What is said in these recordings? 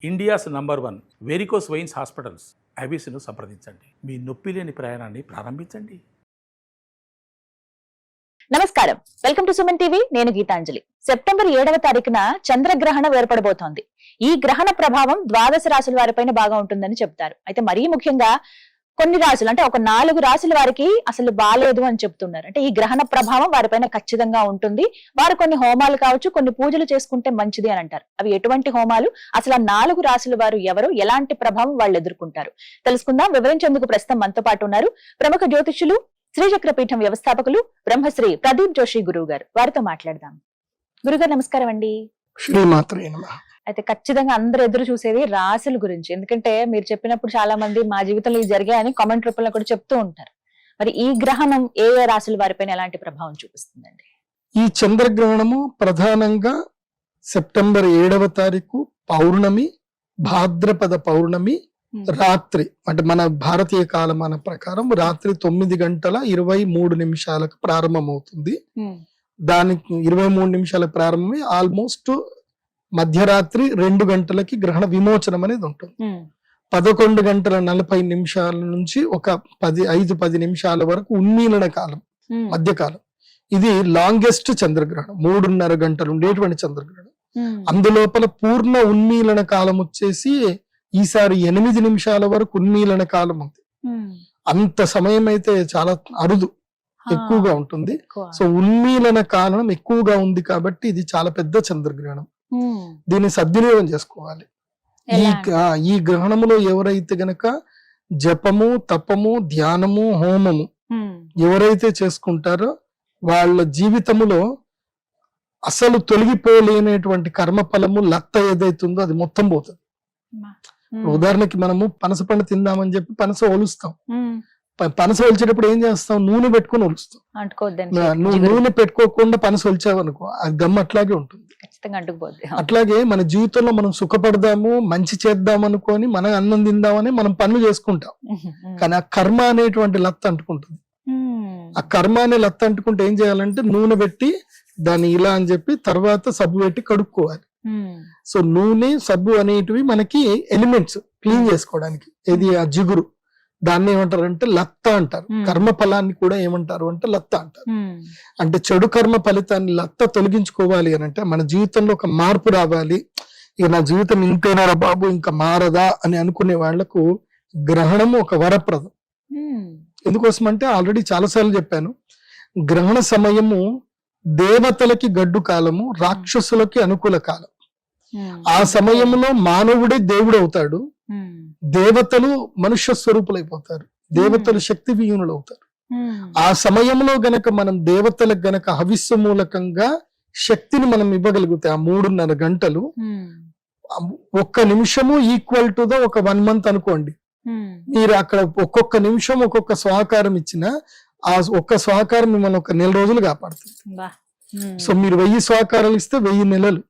India's number 1 varicose veins hospitals ఐబీసీను సంప్రదించండి. మీ నొప్పి లేని ప్రయాణాన్ని ప్రారంభించండి. నమస్కారం, వెల్కమ్ టు సుమన్ టీవీ. నేను గీతాంజలి. సెప్టెంబర్ 7వ తారీఖున చంద్రగ్రహణం ఏర్పడబోతోంది. ఈ గ్రహణ ప్రభావం ద్వాదశ రాశుల వారిపైన బాగా ఉంటుందని చెప్తారు. అయితే మరీ ముఖ్యంగా కొన్ని రాశులు, అంటే ఒక 4 రాశుల వారికి అసలు బాలేదు అని చెప్తున్నారు. అంటే ఈ గ్రహణ ప్రభావం వారిపైన ఖచ్చితంగా ఉంటుంది. వారు కొన్ని హోమాలు కావచ్చు, కొన్ని పూజలు చేసుకుంటే మంచిది అని అంటారు. అవి ఎటువంటి హోమాలు, అసలు ఆ 4 రాశుల వారు ఎవరు, ఎలాంటి ప్రభావం వాళ్ళు ఎదుర్కొంటారు తెలుసుకుందాం. వివరించేందుకు ప్రస్తుతం మనతో పాటు ఉన్నారు ప్రముఖ జ్యోతిష్యులు, శ్రీచక్రపీఠం వ్యవస్థాపకులు బ్రహ్మశ్రీ ప్రదీప్ జోషి గురువు గారు. వారితో మాట్లాడదాం. గురుగారు నమస్కారం అండి. శ్రీమాత్రే నమః. అయితే ఖచ్చితంగా అందరూ ఎదురు చూసేది రాశుల గురించి. ఎందుకంటే మీరు చెప్పినప్పుడు చాలా మంది మా జీవితంలో ఇది జరిగాయని కామెంట్ రూపంలో కూడా చెప్తూ ఉంటారు. మరి ఈ గ్రహణం ఏ ఏ రాశుల వారిపైన ఎలాంటి ప్రభావం చూపిస్తుందండి? ఈ చంద్రగ్రహణము ప్రధానంగా సెప్టెంబర్ 7వ తారీఖు పౌర్ణమి, భాద్రపద పౌర్ణమి రాత్రి, అంటే మన భారతీయ కాలమాన ప్రకారం రాత్రి 9:23 ప్రారంభమవుతుంది. దానికి 23 నిమిషాల ప్రారంభమై ఆల్మోస్ట్ మధ్యరాత్రి 2 గంటలకి గ్రహణ విమోచనం అనేది ఉంటుంది. 11:40 నుంచి ఒక 5-10 నిమిషాల వరకు ఉన్మీలన కాలం, మధ్యకాలం. ఇది లాంగెస్ట్ చంద్రగ్రహణం, 3.5 గంటలు ఉండేటువంటి చంద్రగ్రహణం. అందులోపల పూర్ణ ఉన్మీలన కాలం వచ్చేసి ఈసారి 8 నిమిషాల వరకు ఉన్మీలన కాలం ఉంది. అంత సమయం అయితే చాలా అరుదు, ఎక్కువగా ఉంటుంది. సో ఉన్మీలన కాలం ఎక్కువగా ఉంది కాబట్టి ఇది చాలా పెద్ద చంద్రగ్రహణం. దీన్ని సద్వినియోగం చేసుకోవాలి. ఈ గ్రహణములో ఎవరైతే గనక జపము, తపము, ధ్యానము, హోమము ఎవరైతే చేసుకుంటారో వాళ్ళ జీవితములో అసలు తొలగిపోలేనటువంటి కర్మఫలము లత్త ఏదైతుందో అది మొత్తం పోతుంది. ఉదాహరణకి మనము పనస పండు తిందామని చెప్పి పనస ఒలుస్తాం. పనస ఒలిచేటప్పుడు ఏం చేస్తాం? నూనె పెట్టుకుని ఒలుస్తాం. నువ్వు నూనె పెట్టుకోకుండా పనస ఒలిచావు అనుకో, ఆ గమ్ అట్లాగే ఉంటుంది. అట్లాగే మన జీవితంలో మనం సుఖపడదాము, మంచి చేద్దాం అనుకొని మనం అన్నం తిందామని మనం పనులు చేసుకుంటాం. కానీ ఆ కర్మ అనేటువంటి లత్త అంటుకుంటుంది. ఆ కర్మ అనే లత్త అంటుకుంటే ఏం చేయాలంటే నూనె పెట్టి దాన్ని ఇలా అని చెప్పి తర్వాత సబ్బు పెట్టి కడుక్కోవాలి. సో నూనె, సబ్బు అనేటివి మనకి ఎలిమెంట్స్ క్లీన్ చేసుకోవడానికి. ఇది ఆ జిగురు, దాన్ని ఏమంటారంటే లత్త అంటారు. కర్మ ఫలాన్ని కూడా ఏమంటారు అంటే లత్త అంటారు. అంటే చెడు కర్మ ఫలితాన్ని లత్త తొలగించుకోవాలి అని అంటే మన జీవితంలో ఒక మార్పు రావాలి. ఇక నా జీవితం ఇంతేనా బాబు, ఇంకా మారదా అని అనుకునే వాళ్లకు గ్రహణము ఒక వరప్రదం. ఎందుకోసం అంటే ఆల్రెడీ చాలాసార్లు చెప్పాను, గ్రహణ సమయము దేవతలకి గడ్డు కాలము, రాక్షసులకి అనుకూల కాలం. ఆ సమయంలో మానవుడే దేవుడు అవుతాడు, దేవతలు మనుష్య స్వరూపులైపోతారు, దేవతలు శక్తి విహీనులు అవుతారు. ఆ సమయంలో గనక మనం దేవతలకు గనక హవిస్సు మూలకంగా శక్తిని మనం ఇవ్వగలిగితే ఆ 3.5 గంటలు, ఒక్క నిమిషము ఈక్వల్ టు ద ఒక 1 month అనుకోండి. మీరు అక్కడ ఒక్కొక్క నిమిషం ఒక్కొక్క స్వాకారం ఇచ్చిన ఆ ఒక్క స్వాకారం మిమ్మల్ని ఒక 1 రోజులు కాపాడుతుంది. సో మీరు 1000 స్వాకారాలు ఇస్తే 1000 నెలలు.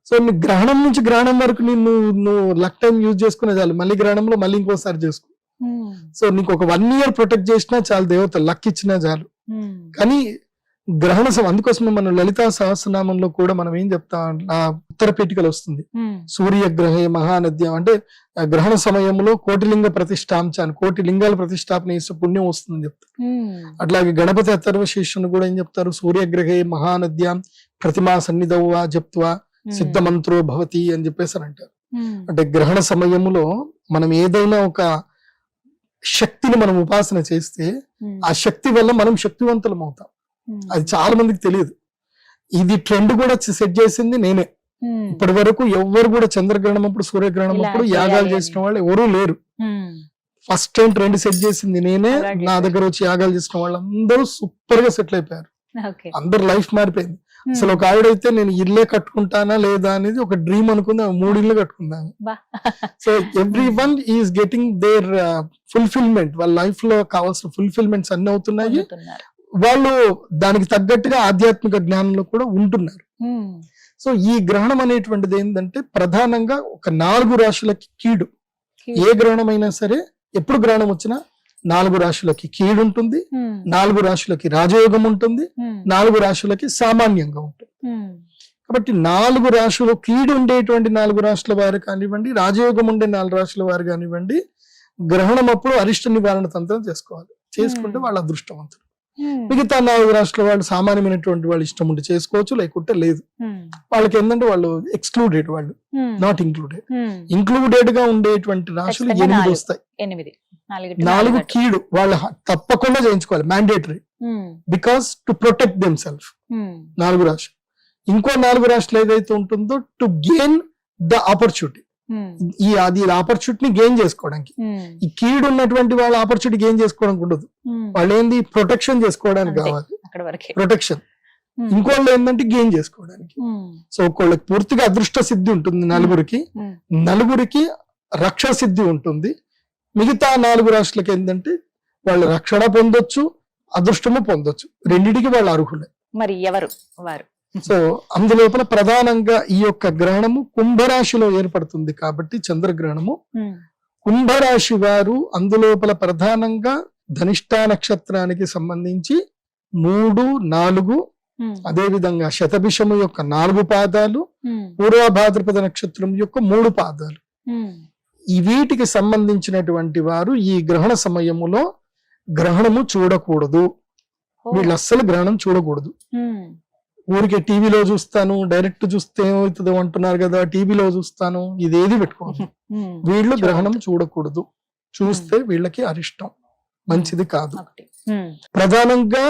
సో నీ గ్రహణం నుంచి గ్రహణం వరకు నువ్వు లక్ టైం యూజ్ చేసుకునే చాలు, మళ్ళీ గ్రహణంలో మళ్ళీ ఇంకోసారి చేసుకో. సో నీకు ఒక 1 year ప్రొటెక్ట్ చేసినా చాలు, దేవత లక్ ఇచ్చినా చాలు. కానీ గ్రహణ అందుకోసమే మనం లలితా సహస్రనామంలో కూడా మనం ఏం చెప్తాం, ఆ ఉత్తర పీఠికలు వస్తుంది, సూర్యగ్రహే మహానద్యం, అంటే గ్రహణ సమయంలో కోటిలింగ ప్రతిష్టాంచాను, 1,000,000 లింగాల ప్రతిష్టాపన చేస్తే పుణ్యం వస్తుందని చెప్తారు. అట్లాగే గణపతి అథర్వశీర్షుని కూడా ఏం చెప్తారు, సూర్యగ్రహే మహానద్యాం ప్రతిమా సన్నిధౌవా జప్త్వా సిద్ధ మంత్రో భవతి అని చెప్పేసి అంటారు. అంటే గ్రహణ సమయములో మనం ఏదైనా ఒక శక్తిని మనం ఉపాసన చేస్తే ఆ శక్తి వల్ల మనం శక్తివంతులం అవుతాం. అది చాలా మందికి తెలియదు. ఇది ట్రెండ్ కూడా సెట్ చేసింది నేనే. ఇప్పటి వరకు ఎవ్వరు కూడా చంద్రగ్రహణం అప్పుడు, సూర్యగ్రహణం అప్పుడు యాగాలు చేసిన వాళ్ళు ఎవరూ లేరు. ఫస్ట్ టైం ట్రెండ్ సెట్ చేసింది నేనే. నా దగ్గర వచ్చి యాగాలు చేసిన వాళ్ళు అందరూ సూపర్ గా సెటిల్ అయిపోయారు. అందరు లైఫ్ మారిపోయింది. అసలు ఒక ఆవిడైతే నేను ఇల్లే కట్టుకుంటానా లేదా అనేది ఒక డ్రీమ్ అనుకుంది, 3 ఇళ్ళు కట్టుకున్నాను. So every one is getting their fulfilment. వాళ్ళ లైఫ్ లో కావాల్సిన ఫుల్ఫిల్మెంట్స్ అన్ని అవుతున్నాయి. వాళ్ళు దానికి తగ్గట్టుగా ఆధ్యాత్మిక జ్ఞానంలో కూడా ఉంటున్నారు. సో ఈ గ్రహణం అనేటువంటిది ఏంటంటే ప్రధానంగా ఒక 4 రాశులకి కీడు. ఏ గ్రహణం అయినా సరే, ఎప్పుడు గ్రహణం వచ్చినా 4 రాశులకి కీడు ఉంటుంది, 4 రాశులకి రాజయోగం ఉంటుంది, 4 రాశులకి సామాన్యంగా ఉంటుంది. కాబట్టి 4 రాశులు కీడు ఉండేటువంటి 4 రాశుల వారు కానివ్వండి, రాజయోగం ఉండే 4 రాశుల వారు కానివ్వండి, గ్రహణం అప్పుడు అరిష్ట నివారణ తంత్రం చేసుకోవాలి. చేసుకుంటే వాళ్ళ అదృష్టవంతులు. మిగతా 4 రాష్ట్రాల వాళ్ళు సామాన్యమైనటువంటి వాళ్ళు ఇష్టం ఉంటే చేసుకోవచ్చు, లేకుంటే లేదు. వాళ్ళకి ఏంటంటే వాళ్ళు ఎక్స్క్లూడెడ్, వాళ్ళు నాట్ ఇంక్లూడెడ్. ఇంక్లూడెడ్ గా ఉండేటువంటి రాశులు 8 వస్తాయి. 4 కీడు వాళ్ళు తప్పకుండా చేయించుకోవాలి, mandatory, because to protect them self. 4 రాశులు. ఇంకో 4 రాష్ట్రాలు ఏదైతే ఉంటుందో టు గెయిన్ ద ఆపర్చునిటీ, అది ఆపర్చునిటీని గెయిన్ చేసుకోవడానికి. ఈ కీడు ఉన్నటువంటి వాళ్ళ ఆపర్చునిటీ గెయిన్ చేసుకోవడానికి ఉండదు. వాళ్ళు ఏంది ప్రొటెక్షన్ చేసుకోవడానికి కావాలి, ప్రొటెక్షన్. ఇంకోళ్ళు ఏంటంటే గెయిన్ చేసుకోవడానికి. సో ఒకళ్ళకి పూర్తిగా అదృష్ట సిద్ధి ఉంటుంది, 4కి రక్షణ సిద్ధి ఉంటుంది. మిగతా 4 రాష్ట్రాలకి ఏంటంటే వాళ్ళు రక్షణ పొందొచ్చు, అదృష్టము పొందొచ్చు, రెండిటికి వాళ్ళు అర్హులే. మరి ఎవరు వారు? సో అందులోపల ప్రధానంగా ఈ యొక్క గ్రహణము కుంభరాశిలో ఏర్పడుతుంది కాబట్టి చంద్రగ్రహణము. కుంభరాశి వారు అందులోపల ప్రధానంగా ధనిష్టా నక్షత్రానికి సంబంధించి 3, 4, అదే విధంగా శతభిషము యొక్క 4 పాదాలు, పూర్వభాద్రపద నక్షత్రం యొక్క 3 పాదాలు, ఈ వీటికి సంబంధించినటువంటి వారు ఈ గ్రహణ సమయములో గ్రహణము చూడకూడదు. వీళ్ళు అస్సలు గ్రహణం చూడకూడదు. ఊరికే టీవీలో చూస్తాను, డైరెక్ట్ చూస్తే ఏమవుతుందో అంటున్నారు కదా, టీవీలో చూస్తాను, ఇదేది పెట్టుకోదు. వీళ్ళు గ్రహణం చూడకూడదు. చూస్తే వీళ్ళకి అరిష్టం, మంచిది కాదు. ప్రధానంగా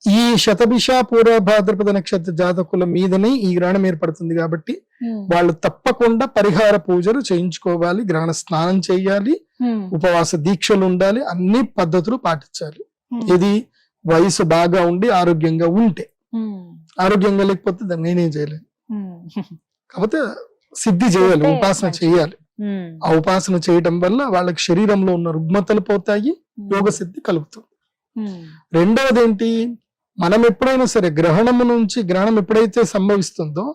ఈ శతభిష పూర్వ భాద్రపద నక్షత్ర జాతకుల మీదనే ఈ గ్రహణం ఏర్పడుతుంది కాబట్టి వాళ్ళు తప్పకుండా పరిహార పూజలు చేయించుకోవాలి, గ్రహణ స్నానం చేయాలి, ఉపవాస దీక్షలు ఉండాలి, అన్ని పద్ధతులు పాటించాలి. ఇది వయసు బాగా ఉండి ఆరోగ్యంగా ఉంటే. ఆరోగ్యంగా లేకపోతే దాన్ని నేనేం చేయలేను. కాకపోతే సిద్ధి చేయాలి, ఉపాసన చేయాలి. ఆ ఉపాసన చేయటం వల్ల వాళ్ళకి శరీరంలో ఉన్న రుగ్మతలు పోతాయి, యోగ సిద్ధి కలుగుతుంది. రెండవది ఏంటి, మనం ఎప్పుడైనా సరే గ్రహణం ఎప్పుడైతే సంభవిస్తుందో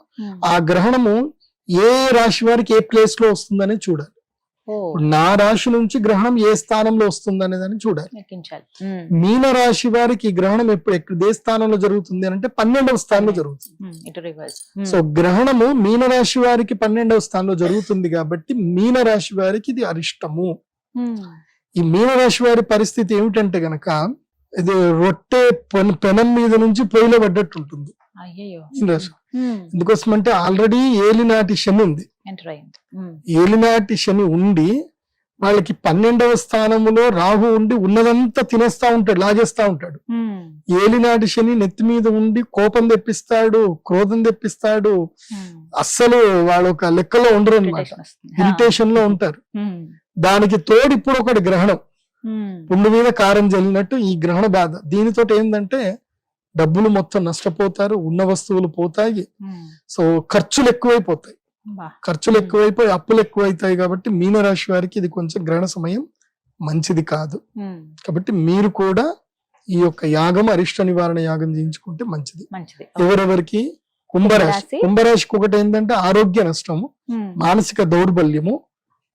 ఆ గ్రహణము ఏ రాశి వారికి ఏ ప్లేస్ లో వస్తుందని చూడాలి. నా రాశి నుంచి గ్రహణం ఏ స్థానంలో వస్తుంది అనేదాన్ని చూడాలి. మీన రాశి వారికి గ్రహణం ఏ స్థానంలో జరుగుతుంది అంటే 12వ స్థానంలో జరుగుతుంది. సో గ్రహణము మీన రాశి వారికి 12వ స్థానంలో జరుగుతుంది కాబట్టి మీన రాశి వారికి ఇది అరిష్టము. ఈ మీన రాశి వారి పరిస్థితి ఏమిటంటే గనక ఇది రొట్టె పెనం మీద నుంచి పొయ్యిలో పడ్డట్టు ఉంటుంది. ఎందుకోసం అంటే ఆల్రెడీ ఏలినాటి శని ఉంది. ఏలినాటి శని ఉండి వాళ్ళకి 12వ స్థానములో రాహు ఉండి ఉన్నదంతా తినేస్తా ఉంటాడు, లాగేస్తా ఉంటాడు. ఏలినాటి శని నెత్తి మీద ఉండి కోపం తెప్పిస్తాడు, క్రోధం తెప్పిస్తాడు. అస్సలు వాళ్ళు ఒక లెక్కలో ఉండరు అనమాట, ఇరిటేషన్ లో ఉంటారు. దానికి తోడు ఇప్పుడు ఒకటి గ్రహణం, పుండు మీద కారం జల్లినట్టు ఈ గ్రహణ బాధ. దీనితో ఏంటంటే డబ్బులు మొత్తం నష్టపోతారు, ఉన్న వస్తువులు పోతాయి. సో ఖర్చులు ఎక్కువైపోతాయి, అప్పులు ఎక్కువైతాయి. కాబట్టి మీనరాశి వారికి ఇది కొంచెం గ్రహణ సమయం మంచిది కాదు. కాబట్టి మీరు కూడా ఈ యొక్క యాగం, అరిష్ట నివారణ యాగం చేయించుకుంటే మంచిది. ఎవరెవరికి కుంభరాశికి ఒకటి ఏంటంటే ఆరోగ్య నష్టము, మానసిక దౌర్బల్యము,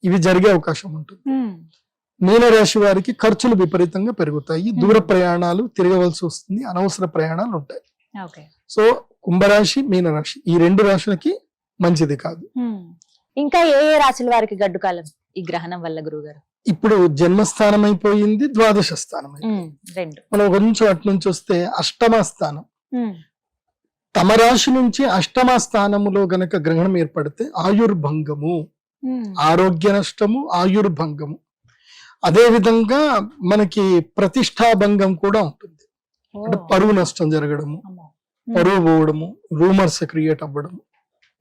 ఇవి జరిగే అవకాశం ఉంటుంది. మీనరాశి వారికి ఖర్చులు విపరీతంగా పెరుగుతాయి, దూర ప్రయాణాలు తిరగవలసి వస్తుంది, అనవసర ప్రయాణాలు ఉంటాయి. సో కుంభరాశి, మీనరాశి ఈ 2 రాశులకి మంచిది కాదు. ఇంకా ఏ రాశుల వారికి గడ్డు కాలం ఈ గ్రహణం వల్ల గురువు గారు? ఇప్పుడు జన్మస్థానం అయిపోయింది, ద్వాదశ స్థానం అయిపోయింది. మనం కొంచెం అటు నుంచి వస్తే అష్టమ స్థానం. తమ రాశి నుంచి అష్టమ స్థానములో గనక గ్రహణం ఏర్పడితే ఆయుర్భంగము, ఆరోగ్య నష్టము, ఆయుర్భంగము. అదే విధంగా మనకి ప్రతిష్టాభంగం కూడా ఉంటుంది. అంటే పరువు నష్టం జరగడము, పరువు పోవడము, రూమర్స్ క్రియేట్ అవ్వడము.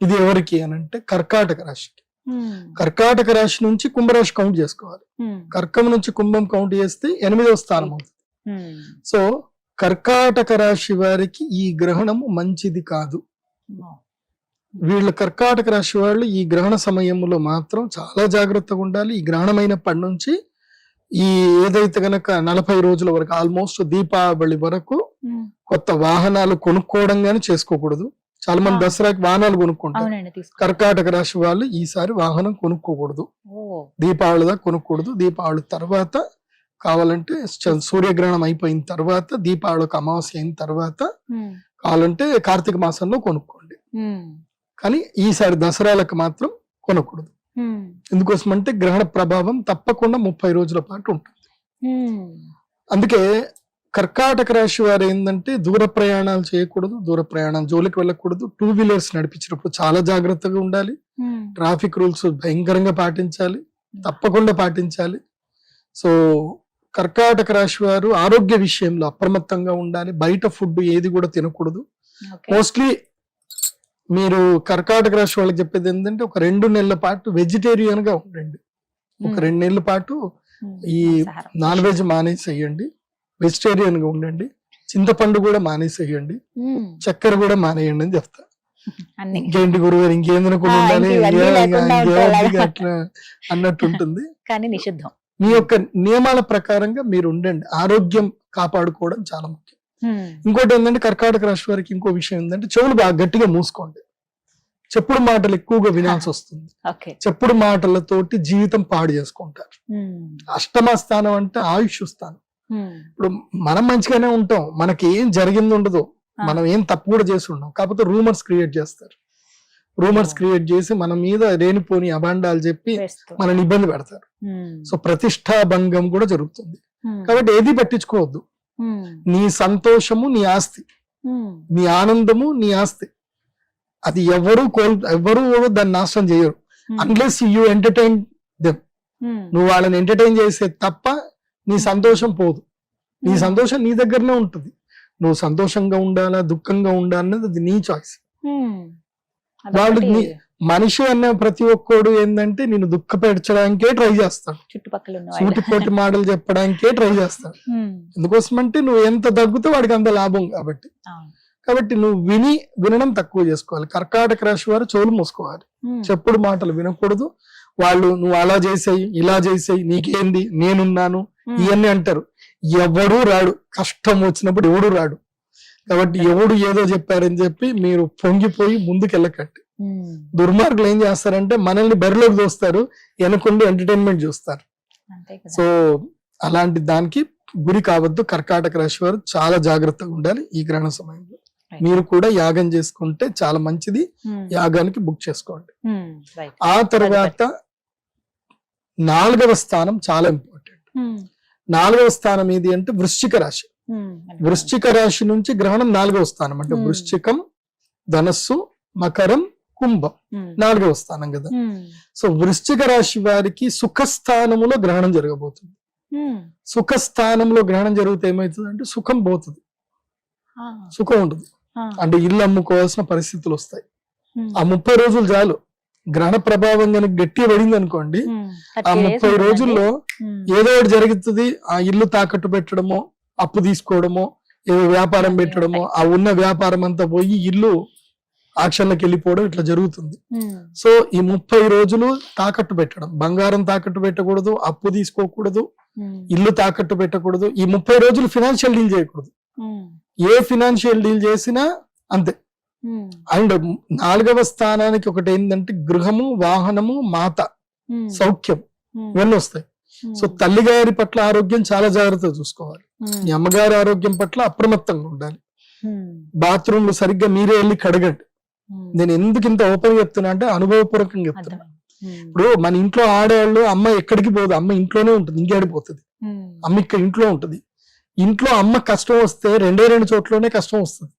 ఇది ఎవరికి అనంటే కర్కాటక రాశికి. కర్కాటక రాశి నుంచి కుంభరాశి కౌంట్ చేసుకోవాలి. కర్కం నుంచి కుంభం కౌంట్ చేస్తే 8వ స్థానం అవుతుంది. సో కర్కాటక రాశి వారికి ఈ గ్రహణము మంచిది కాదు. వీళ్ళ కర్కాటక రాశి వాళ్ళు ఈ గ్రహణ సమయంలో మాత్రం చాలా జాగ్రత్తగా ఉండాలి. ఈ గ్రహణమైనప్పటి నుంచి ఈ ఏదైతే గనక 40 రోజుల వరకు, ఆల్మోస్ట్ దీపావళి వరకు కొత్త వాహనాలు కొనుక్కోవడం గానీ చేసుకోకూడదు. చాలా మంది దసరాకి వాహనాలు కొనుక్కుంటారు. కర్కాటక రాశి వాళ్ళు ఈసారి వాహనం కొనుక్కోకూడదు, దీపావళి దాకా కొనుక్కూడదు. దీపావళి తర్వాత కావాలంటే సూర్యగ్రహణం అయిపోయిన తర్వాత, దీపావళికి అమావాస్య అయిన తర్వాత కావాలంటే కార్తీక మాసంలో కొనుక్కోండి. కానీ ఈసారి దసరాలకు మాత్రం కొనకూడదు. ఎందుకోసం అంటే గ్రహణ ప్రభావం తప్పకుండా 30 రోజుల పాటు ఉంటుంది. అందుకే కర్కాటక రాశి వారు ఏంటంటే దూర ప్రయాణాలు చేయకూడదు, దూర ప్రయాణాలు జోలికి వెళ్ళకూడదు. 2 వీలర్స్ నడిపించినప్పుడు చాలా జాగ్రత్తగా ఉండాలి. ట్రాఫిక్ రూల్స్ భయంకరంగా పాటించాలి, తప్పకుండా పాటించాలి. సో కర్కాటక రాశి వారు ఆరోగ్య విషయంలో అప్రమత్తంగా ఉండాలి. బయట ఫుడ్ ఏది కూడా తినకూడదు. మోస్ట్లీ మీరు కర్కాటక రాశి వాళ్ళకి చెప్పేది ఏంటంటే ఒక 2 నెలల పాటు వెజిటేరియన్ గా ఉండండి. ఒక 2 నెలల పాటు ఈ నాన్ వెజ్ మానేసేయండి, వెజిటేరియన్ గా ఉండండి. చింతపండు కూడా మానేసేయండి, చక్కెర కూడా మానేయండి అని చెప్తా. ఇంకేంటి గురుగారు ఇంకేం తినకుండా ఉండాలి అట్లా అన్నట్టు ఉంటుంది. కానీ నిషిద్ధం. మీ యొక్క నియమాల ప్రకారంగా మీరు ఉండండి. ఆరోగ్యం కాపాడుకోవడం చాలా ముఖ్యం. ఇంకోటి ఏంటంటే కర్కాటక రాశి వారికి ఇంకో విషయం ఏంటంటే చెవులు బాగా గట్టిగా మూసుకోండి. చెప్పుడు మాటలు ఎక్కువగా వినాల్సి వస్తుంది. చెప్పుడు మాటలతోటి జీవితం పాడు చేసుకుంటారు. అష్టమ స్థానం అంటే ఆయుష్ స్థానం. ఇప్పుడు మనం మంచిగానే ఉంటాం, మనకి ఏం జరిగింది ఉండదు, మనం ఏం తప్పు కూడా చేసి ఉన్నాం. కాకపోతే రూమర్స్ క్రియేట్ చేస్తారు. రూమర్స్ క్రియేట్ చేసి మన మీద లేనిపోని అభాండాలు చెప్పి మనని ఇబ్బంది పెడతారు. సో ప్రతిష్టాభంగం కూడా జరుగుతుంది. కాబట్టి ఏది పట్టించుకోవద్దు. నీ సంతోషము నీ ఆస్తి, నీ ఆనందము నీ ఆస్తి. అది ఎవరు దాన్ని నాశనం చేయరు. Unless you entertain them. నువ్వు వాళ్ళని ఎంటర్టైన్ చేసే తప్ప నీ సంతోషం పోదు. నీ సంతోషం నీ దగ్గరనే ఉంటుంది. నువ్వు సంతోషంగా ఉండాలా దుఃఖంగా ఉండాలనేది అది నీ చాయిస్. వాళ్ళు మనిషి అన్న ప్రతి ఒక్కడు ఏంటంటే నేను దుఃఖపెట్టడానికే ట్రై చేస్తాడు, సూటిపోటి మాటలు చెప్పడానికే ట్రై చేస్తాడు. ఎందుకోసం అంటే నువ్వు ఎంత దగ్గుతో వాడికి అంత లాభం కాబట్టి నువ్వు వినడం తక్కువ చేసుకోవాలి. కర్కాటక రాశి వారు చెవులు మూసుకోవాలి, చెప్పుడు మాటలు వినకూడదు. వాళ్ళు నువ్వు అలా చేసేయి ఇలా చేసేయి నీకేంది నేనున్నాను ఇవన్నీ అంటారు. ఎవడూ రాడు, కష్టం వచ్చినప్పుడు ఎవడు రాడు. కాబట్టి ఎవడు ఏదో చెప్పారని చెప్పి మీరు పొంగిపోయి ముందుకెళ్ళకండి. దుర్మార్గులు ఏం చేస్తారంటే మనల్ని బరిలోకి దోస్తారు, వెనకుండి ఎంటర్టైన్మెంట్ చూస్తారు. సో అలాంటి దానికి గురి కావద్దు. కర్కాటక రాశి వారు చాలా జాగ్రత్తగా ఉండాలి ఈ గ్రహణ సమయంలో. మీరు కూడా యాగం చేసుకుంటే చాలా మంచిది. యాగానికి బుక్ చేసుకోండి. ఆ తర్వాత 4వ స్థానం చాలా ఇంపార్టెంట్. 4వ స్థానం ఏది అంటే వృశ్చిక రాశి. వృశ్చిక రాశి నుంచి గ్రహణం 4వ స్థానం. అంటే వృశ్చికం, ధనస్సు, మకరం, కుంభం 4వ స్థానం కదా. సో వృశ్చిక రాశి వారికి సుఖస్థానములో గ్రహణం జరగబోతుంది. సుఖస్థానంలో గ్రహణం జరిగితే ఏమవుతుంది అంటే సుఖం పోతుంది, సుఖం ఉండదు. అంటే ఇల్లు అమ్ముకోవాల్సిన పరిస్థితులు వస్తాయి. ఆ 30 రోజులు చాలు. గ్రహణ ప్రభావం కనుక గట్టిగా పడింది అనుకోండి, ఆ 30 రోజుల్లో ఏదో ఒకటి జరుగుతుంది. ఆ ఇల్లు తాకట్టు పెట్టడమో, అప్పు తీసుకోవడమో, ఏదో వ్యాపారం పెట్టడమో, ఆ ఉన్న వ్యాపారం అంతా పోయి ఇల్లు ఆక్షన్లకు వెళ్ళిపోవడం ఇట్లా జరుగుతుంది. సో ఈ 30 రోజులు తాకట్టు పెట్టడం, బంగారం తాకట్టు పెట్టకూడదు, అప్పు తీసుకోకూడదు, ఇల్లు తాకట్టు పెట్టకూడదు. ఈ 30 రోజులు ఫినాన్షియల్ డీల్ చేయకూడదు. ఏ ఫినాన్షియల్ డీల్ చేసినా అంతే. అండ్ 4వ స్థానానికి ఒకటి ఏంటంటే గృహము, వాహనము, మాత, సౌఖ్యం ఇవన్నీ వస్తాయి. సో తల్లిగారి పట్ల ఆరోగ్యం చాలా జాగ్రత్తగా చూసుకోవాలి. మీ అమ్మగారి ఆరోగ్యం పట్ల అప్రమత్తంగా ఉండాలి. బాత్రూమ్లు సరిగ్గా మీరే వెళ్ళి కడగండి. నేను ఎందుకు ఇంత ఓపెన్ చెప్తున్నా అంటే అనుభవపూర్వకంగా చెప్తున్నా. ఇప్పుడు మన ఇంట్లో ఆడవాళ్ళు అమ్మ ఎక్కడికి పోదు, అమ్మ ఇంట్లోనే ఉంటుంది, ఇంకేడిపోతుంది. అమ్మ ఇక్కడ ఇంట్లో ఉంటుంది. ఇంట్లో అమ్మ కష్టం వస్తే 2 చోట్లనే కష్టం వస్తుంది.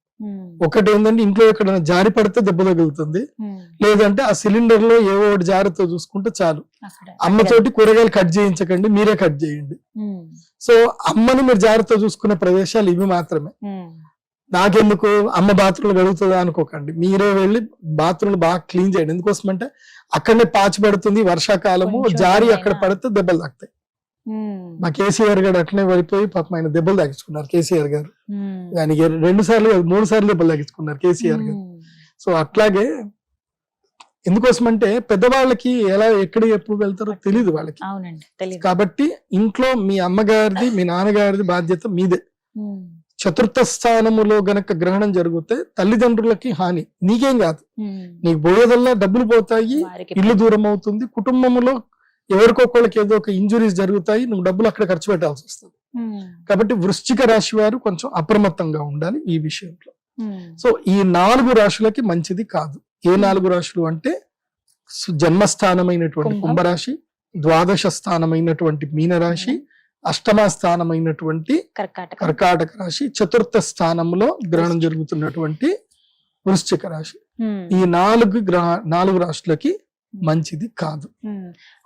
ఒకటి ఏంటంటే ఇంట్లో ఎక్కడైనా జారి పడితే దెబ్బ తగులుతుంది, లేదంటే ఆ సిలిండర్ లో ఏవో ఒకటి జాగ్రత్త చూసుకుంటే చాలు. అమ్మతోటి కూరగాయలు కట్ చేయించకండి, మీరే కట్ చేయండి. సో అమ్మని మీరు జాగ్రత్త చూసుకునే ప్రదేశాలు ఇవి మాత్రమే. నాకెందుకు అమ్మ బాత్రూమ్లు గడుగుతుందా అనుకోకండి, మీరే వెళ్ళి బాత్రూమ్లు బాగా క్లీన్ చేయండి. ఎందుకోసం అంటే అక్కడనే పాచి పడుతుంది, వర్షాకాలము జారి అక్కడ పడితే దెబ్బలు తాకుతాయి. మా కేసీఆర్ గారు అట్లనే పడిపోయి పాపం ఆయన దెబ్బలు తాగించుకున్నారు. కేసీఆర్ గారు ఆయనకి 2 సార్లు 3 సార్లు దెబ్బలు తాగించుకున్నారు కేసీఆర్ గారు. సో అట్లాగే ఎందుకోసం అంటే పెద్దవాళ్ళకి ఎలా ఎక్కడ ఎప్పుడు వెళ్తారో తెలియదు వాళ్ళకి. కాబట్టి ఇంట్లో మీ అమ్మగారిది మీ నాన్నగారిది బాధ్యత మీదే. చతుర్థ స్థానములో గనక గ్రహణం జరిగితే తల్లిదండ్రులకి హాని, నీకేం కాదు. నీకు పోయేదల్లా డబ్బులు పోతాయి, ఇల్లు దూరం అవుతుంది, కుటుంబంలో ఎవరికొకళ్ళకి ఏదో ఒక ఇంజురీస్ జరుగుతాయి, నువ్వు డబ్బులు అక్కడ ఖర్చు పెట్టాల్సి వస్తుంది. కాబట్టి వృశ్చిక రాశి వారు కొంచెం అప్రమత్తంగా ఉండాలి ఈ విషయంలో. సో ఈ 4 రాశులకి మంచిది కాదు. ఏ 4 రాశులు అంటే జన్మస్థానమైనటువంటి కుంభం. కుంభరాశి, ద్వాదశ స్థానమైనటువంటి మీనరాశి, అష్టమ స్థానమైనటువంటి కర్కాటక. కర్కాటక రాశి, చతుర్థ స్థానంలో గ్రహణం జరుగుతున్నటువంటి వృశ్చిక రాశి. ఈ 4 రాశులకి మంచిది కాదు.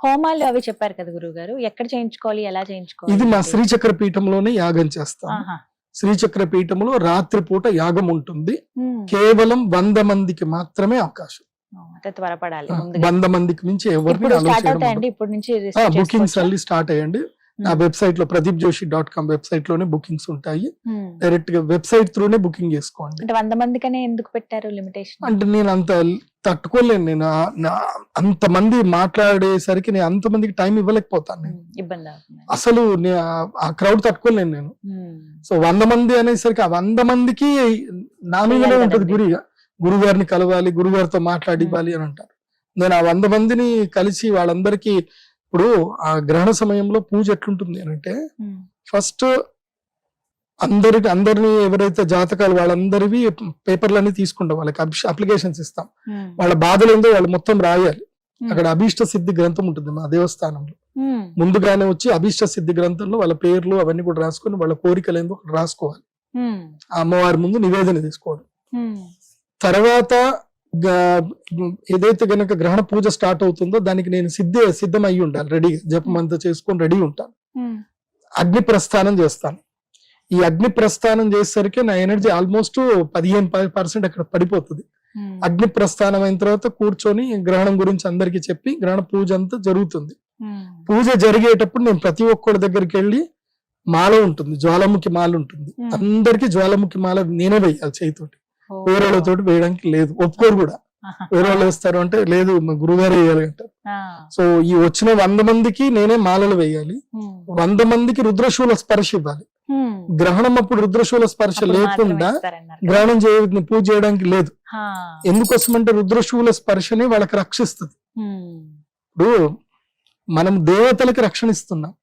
హోమాలు అవి చెప్పారు కదా గురువు గారు, ఎక్కడ చేయించుకోవాలి, ఎలా చేయించుకోవాలి? ఇది మా శ్రీచక్ర పీఠంలోనే యాగం చేస్తాం. ఆహా. శ్రీచక్ర పీఠంలో రాత్రిపూట యాగం ఉంటుంది. కేవలం 100 మందికి మాత్రమే అవకాశం. అంటే త్వరపడాలి. 100 మందికి మించి ఎవరిని ఇప్పుడు allow స్టార్ట్ చేయడం అవుతాయండి, ఉండదు. ఇప్పుడు నుంచి బుకింగ్స్ అల్లి స్టార్ట్ అయ్యండి. నా వెబ్సైట్ లో pradeepjoshi.com వెబ్సైట్ లోనే బుకింగ్స్ ఉంటాయి. డైరెక్ట్ గా వెబ్సైట్ త్రూనే బుకింగ్ చేసుకోండి. అంటే 100 మందికనే ఎందుకు పెట్టారు లిమిటేషన్? అంటే నేను అంత తట్టుకోలేను. నేను అంత మంది మాట్లాడేసరికి నేను అంత మందికి టైం ఇవ్వలేకపోతాను. నేను ఇబ్బంది అవుతుంది. అసలు ఆ క్రౌడ్ తట్టుకోలేను నేను. సో 100 మంది అనేసరికి ఆ 100 మందికి నా మీదనే ఉంటుంది గురుగారిని కలవాలి, గురుగారితో మాట్లాడివ్వాలి అని అంటారు. నేను ఆ 100 మందిని కలిసి వాళ్ళందరికీ ఇప్పుడు ఆ గ్రహణ సమయంలో పూజ ఎట్లుంటుంది అంటే ఫస్ట్ అందరిని ఎవరైతే జాతకాలు వాళ్ళందరివి పేపర్లన్నీ తీసుకుంటాం, వాళ్ళకి అప్లికేషన్స్ ఇస్తాం. వాళ్ళ బాధలు ఏందో వాళ్ళు మొత్తం రాయాలి. అక్కడ అభీష్ట సిద్ధి గ్రంథం ఉంటుంది మా దేవస్థానంలో. ముందుగానే వచ్చి అభీష్ట సిద్ధి గ్రంథంలో వాళ్ళ పేర్లు అవన్నీ కూడా రాసుకొని వాళ్ళ కోరికలు ఏందో రాసుకోవాలి. ఆ అమ్మవారి ముందు నివేదన తీసుకోవడం. తర్వాత ఏదైతే గనక గ్రహణ పూజ స్టార్ట్ అవుతుందో దానికి నేను సిద్ధం అయ్యి ఉండాలి, రెడీగా జపం అంతా చేసుకొని రెడీ ఉంటాను. అగ్ని ప్రస్థానం చేస్తాను. ఈ అగ్ని ప్రస్థానం చేసేసరికి నా ఎనర్జీ ఆల్మోస్ట్ 15% అక్కడ పడిపోతుంది. అగ్ని ప్రస్థానం అయిన తర్వాత కూర్చొని గ్రహణం గురించి అందరికి చెప్పి గ్రహణ పూజ అంతా జరుగుతుంది. పూజ జరిగేటప్పుడు నేను ప్రతి ఒక్కరి దగ్గరికి వెళ్ళి మాల ఉంటుంది, జ్వాలాముఖి మాల ఉంటుంది. అందరికి జ్వాలాముఖి మాల నేనే వేయాలి చేయితోటి, వేరే వాళ్ళతోటి వేయడానికి లేదు. ఒప్పుకోరు కూడా. వేరే వాళ్ళు వేస్తారు అంటే లేదు గురుగారు వేయాలి అంటారు. సో ఈ వచ్చిన 100 మందికి నేనే మాలలు వేయాలి. 100 మందికి రుద్రశూల స్పర్శ ఇవ్వాలి. గ్రహణం అప్పుడు రుద్రశూల స్పర్శ లేకుండా గ్రహణం పూజ చేయడానికి లేదు. ఎందుకోసం అంటే రుద్రశూల స్పర్శని వాళ్ళకి రక్షిస్తుంది. ఇప్పుడు మనం దేవతలకి రక్షణ ఇస్తున్నాం.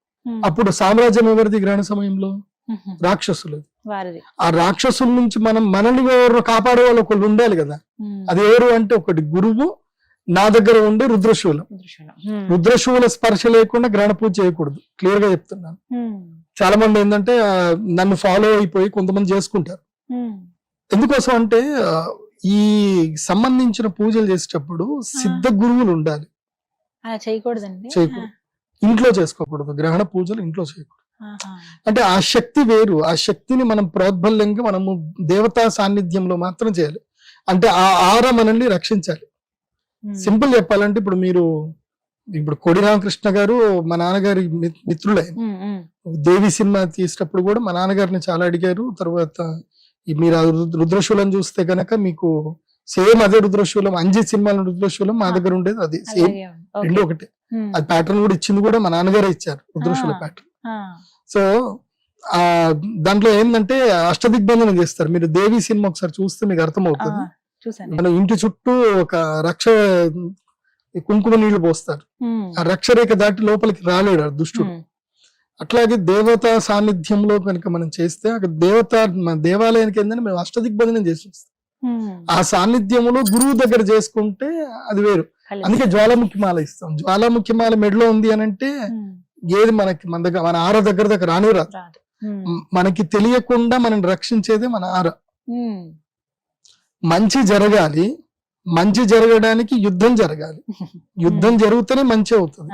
అప్పుడు సామ్రాజ్యం ఎవరిది గ్రహణ సమయంలో? రాక్షసులు. ఆ రాక్షసుల నుంచి మనల్ని ఎవరు కాపాడే వాళ్ళు ఒకళ్ళు ఉండాలి కదా. అది ఎవరు అంటే ఒకటి గురువు, నా దగ్గర ఉండే రుద్రశూలం. రుద్రశూల స్పర్శ లేకుండా గ్రహణ పూజ చేయకూడదు, క్లియర్ గా చెప్తున్నాను. చాలా మంది ఏంటంటే నన్ను ఫాలో అయిపోయి కొంతమంది చేసుకుంటారు. ఎందుకోసం అంటే ఈ సంబంధించిన పూజలు చేసేటప్పుడు సిద్ధ గురువులు ఉండాలి. చేయకూడదు, ఇంట్లో చేసుకోకూడదు. గ్రహణ పూజలు ఇంట్లో చేయకూడదు. అంటే ఆ శక్తి వేరు. ఆ శక్తిని మనం ప్రోద్బల్యంగా మనము దేవతా సాన్నిధ్యంలో మాత్రం చేయాలి. అంటే ఆ ఆర మనల్ని రక్షించాలి. సింపుల్ చెప్పాలంటే ఇప్పుడు కొడి రామకృష్ణ గారు మా నాన్నగారి మిత్రులే. దేవి సినిమా తీసేటప్పుడు కూడా మా నాన్నగారిని చాలా అడిగారు. తర్వాత మీరు రుద్రశూలం చూస్తే గనక మీకు సేమ్ అదే రుద్రశూలం, అంజీ సినిమాలో రుద్రశూలం మా దగ్గర ఉండేది అదే సేమ్, రెండు ఒకటే. అది ప్యాటర్న్ కూడా ఇచ్చింది కూడా మా నాన్నగారే ఇచ్చారు, రుద్రశూల ప్యాటర్న్. సో ఆ దాంట్లో ఏంటంటే అష్టదిగ్బంధనం చేస్తారు. మీరు దేవి సినిమా ఒకసారి చూస్తే మీకు అర్థమవుతుంది. మన ఇంటి చుట్టూ ఒక రక్ష కుంకుమ నీళ్లు పోస్తారు. ఆ రక్షరేఖ దాటి లోపలికి రాలేడు దుష్టుడు. అట్లాగే దేవతా సాన్నిధ్యంలో కనుక మనం చేస్తే అక్కడ మన దేవాలయానికి ఏంటంటే మేము అష్టదిగ్బంధనం చేసి వస్తాం. ఆ సాన్నిధ్యంలో గురువు దగ్గర చేసుకుంటే అది వేరు. అందుకే జ్వాలాముఖి మాల ఇస్తాం. జ్వాలాముఖి మాల మెడలో ఉంది అని అంటే ఏది మన ఆర దగ్గర రాని రాదు. మనకి తెలియకుండా మనం రక్షించేదే మన ఆర. మంచి జరగాలి, మంచి జరగడానికి యుద్ధం జరగాలి. యుద్ధం జరిగితేనే మంచి అవుతుంది.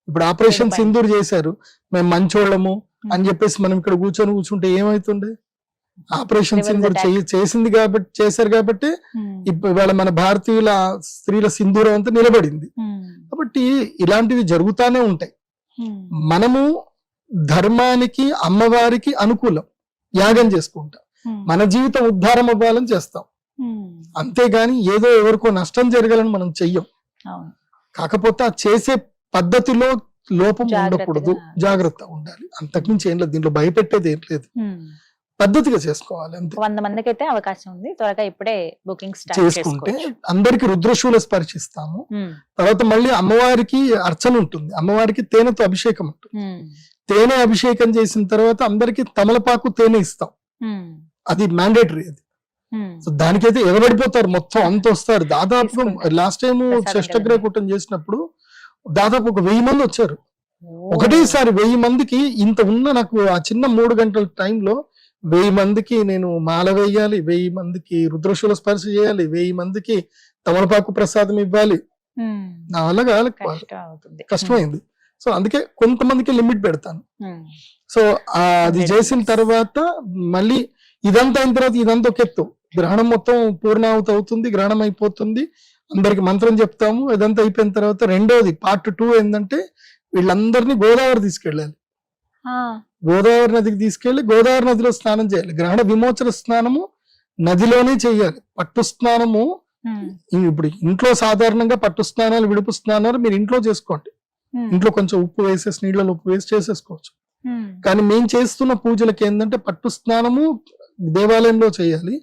ఇప్పుడు ఆపరేషన్ సింధూర్ చేశారు, మేము మంచోళ్ళము అని చెప్పేసి మనం ఇక్కడ కూర్చుంటే ఏమైతుండే? ఆపరేషన్ సింధూర్ చేశారు కాబట్టి ఇవాళ మన భారతీయుల స్త్రీల సింధూరం అంతా నిలబడింది. కాబట్టి ఇలాంటివి జరుగుతానే ఉంటాయి. మనము ధర్మానికి, అమ్మవారికి అనుకూలం యాగం చేసుకుంటాం. మన జీవితం ఉద్ధారం అవ్వాలని చేస్తాం. అంతేగాని ఏదో ఎవరికో నష్టం జరగాలని మనం చెయ్యం. కాకపోతే ఆ చేసే పద్ధతిలో లోపం ఉండకూడదు, జాగ్రత్త ఉండాలి. అంతకుమించి ఏం లేదు, దీంట్లో భయపెట్టేది ఏం లేదు. పద్ధతిగా చేసుకోవాలి అంతే. 100 మందికి అయితే అవకాశం ఉంది. త్వరగా ఇప్పుడే బుకింగ్ చేసుకుంటే అందరికి రుద్రశూల స్పర్శిస్తాము. తర్వాత మళ్ళీ అమ్మవారికి అర్చన ఉంటుంది. అమ్మవారికి తేనెతో అభిషేకం ఉంటుంది. తేనె అభిషేకం చేసిన తర్వాత అందరికి తమలపాకు తేనె ఇస్తాం. అది మ్యాండేటరీ. అది సో దానికైతే ఎగబడిపోతారు, మొత్తం అంత వస్తారు. దాదాపుగా తీసుకుంటారు. లాస్ట్ టైం ప్రసాదం షష్టగ్రహ కదండి. కూటం చేసినప్పుడు దాదాపు ఒక 1000 మంది వచ్చారు. ఓ. ఒకటేసారి 1000 మందికి ఇంత ఉన్న నాకు ఆ చిన్న 3 గంటల టైంలో 1000 మందికి నేను మాల వేయాలి, 1000 మందికి రుద్రశూల స్పర్శ చేయాలి, 1000 మందికి తమలపాకు ప్రసాదం ఇవ్వాలి. ఉమ్. నా వల్ల కాదు, కష్టం అవుతుంది. కష్టమైంది. సో అందుకే కొంతమందికి లిమిట్ పెడతాను. ఉమ్. సో అది 100 చేసిన minutes. తర్వాత మళ్ళీ ఇదంతా అయిన తర్వాత ఇదంతా ఒక ఎత్తు. గ్రహణం మొత్తం పూర్ణాహుతి అవుతుంది, గ్రహణం అయిపోతుంది, అందరికి మంత్రం చెప్తాము. ఇదంతా అయిపోయిన తర్వాత రెండోది పార్ట్ 2 ఏంటంటే వీళ్ళందరినీ గోదావరి తీసుకెళ్ళాలి. ఆ. గోదావరి నదికి తీసుకెళ్లి గోదావరి నదిలో స్నానం చేయాలి. గ్రహణ విమోచన స్నానము నదిలోనే చేయాలి. పట్టు స్నానము ఉమ్. ఇప్పుడు ఇంట్లో సాధారణంగా పట్టు స్నానాలు, విడుపు స్నానాలు మీరు ఇంట్లో చేసుకోండి. ఉమ్. ఇంట్లో కొంచెం ఉప్పు వేసేసి నీళ్ళలో ఉప్పు వేసి చేసేసుకోవచ్చు. ఉమ్. కానీ మేము చేస్తున్న పూజలకి ఏంటంటే పట్టు స్నానము దేవాలయంలో చేయాలి,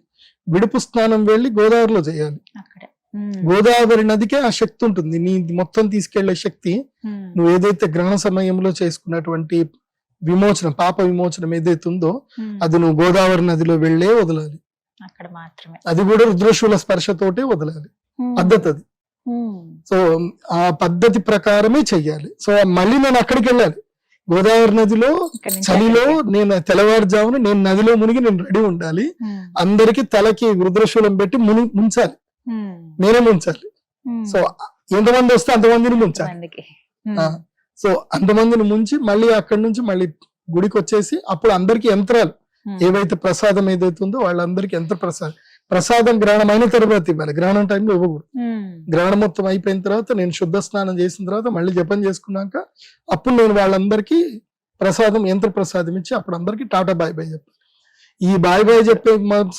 విడుపు స్నానం వెళ్ళి గోదావరిలో చేయాలి. అక్కడ. ఉమ్. గోదావరి నదికే ఆ శక్తి ఉంటుంది, నీ మొత్తం తీసుకెళ్లే శక్తి. ఉమ్. నువ్వు ఏదైతే గ్రహణ సమయంలో చేసుకున్నటువంటి విమోచనం, పాప విమోచనం ఏదైతే ఉందో ఉమ్. అది నువ్వు గోదావరి నదిలో వెళ్ళే వదలాలి. అక్కడ మాత్రమే. అది కూడా రుద్రశూల స్పర్శతోటే వదలాలి. ఉమ్. పద్ధతి అది. ఉమ్. సో ఆ పద్ధతి ప్రకారమే చెయ్యాలి. సో మళ్ళీ నేను అక్కడికి వెళ్ళాలి. గోదావరి నదిలో ఇక్కడ నుంచి చలిలో అక్కడికి. నేను తెల్లవారుజామున నేను నదిలో మునిగి నేను రెడీ ఉండాలి. ఉమ్. అందరికి తలకి రుద్రశూలం పెట్టి ముంచాలి, ఉమ్. నేనే ముంచాలి. ఉమ్. సో ఎంతమంది వస్తే అంతమందిని ముంచాలి. మందికి. ఆ, సో అంతమందిని ముంచి మళ్ళీ అక్కడి నుంచి మళ్ళీ గుడికి వచ్చేసి అప్పుడు అందరికి యంత్రాలు ఏవైతే ప్రసాదం ఏదైతే ఉందో వాళ్ళందరికీ యంత్ర ప్రసాదం గ్రహణం అయిన తర్వాత ఇవ్వాలి. గ్రహణం టైంలో ఇవ్వకూడదు. గ్రహణం మొత్తం అయిపోయిన తర్వాత నేను శుద్ధ స్నానం చేసిన తర్వాత మళ్ళీ జపం చేసుకున్నాక అప్పుడు నేను వాళ్ళందరికీ ప్రసాదం, యంత్ర ప్రసాదం ఇచ్చి అప్పుడు అందరికి టాటా బాయ్ బాయ్ చెప్పాలి. ఈ బాయ్ బాయ్ చెప్పే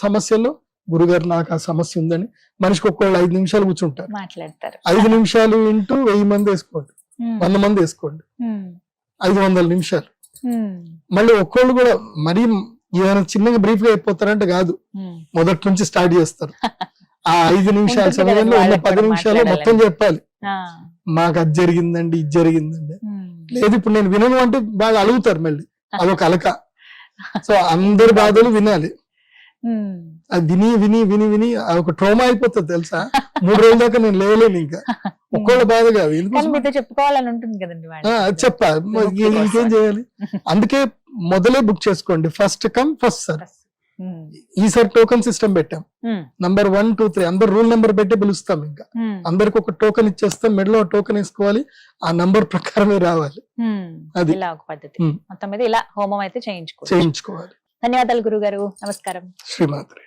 సమస్యల్లో గురుగారు నాకు ఆ సమస్య ఉందని మనిషికి ఒక్కళ్ళు 5 నిమిషాలు కూర్చుంటారు. మాట్లాడతారు. 5 నిమిషాలు ఇంటూ 1000 మంది వేసుకోండి, 100 మంది వేసుకోండి, 500 నిమిషాలు. మళ్ళీ ఒక్కళ్ళు కూడా మరీ ఏదైనా చిన్నగా బ్రీఫ్ గా అయిపోతారంటే కాదు, మొదటి నుంచి స్టార్ట్ చేస్తారు. ఆ 5 నిమిషాల ఉంటుంది సమయంలో కదండి, ఉన్న వాళ్ళకి 10 కూడా నిమిషాలు మొత్తం మాట్లాడాలని. చెప్పాలి. మాకు అది జరిగిందండి, ఇది జరిగిందండి. లేదు ఇప్పుడు నేను వినను అంటే బాగా అలుగుతారు మళ్ళీ, అదొక అలక. సో అందరి బాధలు వినాలి. అది విని విని విని విని ఒక ట్రోమా అయిపోతుంది తెలుసా. 3 రోజుల దాకా నేను లేవలేను ఇంకా. ఒక్కళ్ళ బాధ కాదు, కానీ మీతో చెప్పుకోవాలని ఉంటుంది కదండి వాళ్ళు. అది చెప్పాలి. ఇంకేం చేయాలి. అందుకే మొదలే బుక్ చేసుకోండి, ఫస్ట్ కమ్ ఫస్ట్ సర్వ్. ఈసారి టోకన్ సిస్టమ్ పెట్టాం. నంబర్ 1, 2, 3 అందరు రూల్ నెంబర్ పెట్టి పిలుస్తాం. ఇంకా అందరికి ఒక టోకన్ ఇచ్చేస్తాం, మెడలో టోకన్ వేసుకోవాలి, ఆ నంబర్ ప్రకారమే రావాలి. అది ఇలా ఒక పద్ధతి. మొత్తం మీద ఇలా హోమం అయితే చేయించుకోవాలి. చేయించుకోవాలి. ధన్యవాదాలు గురుగారు. నమస్కారం. శ్రీమాత్రే.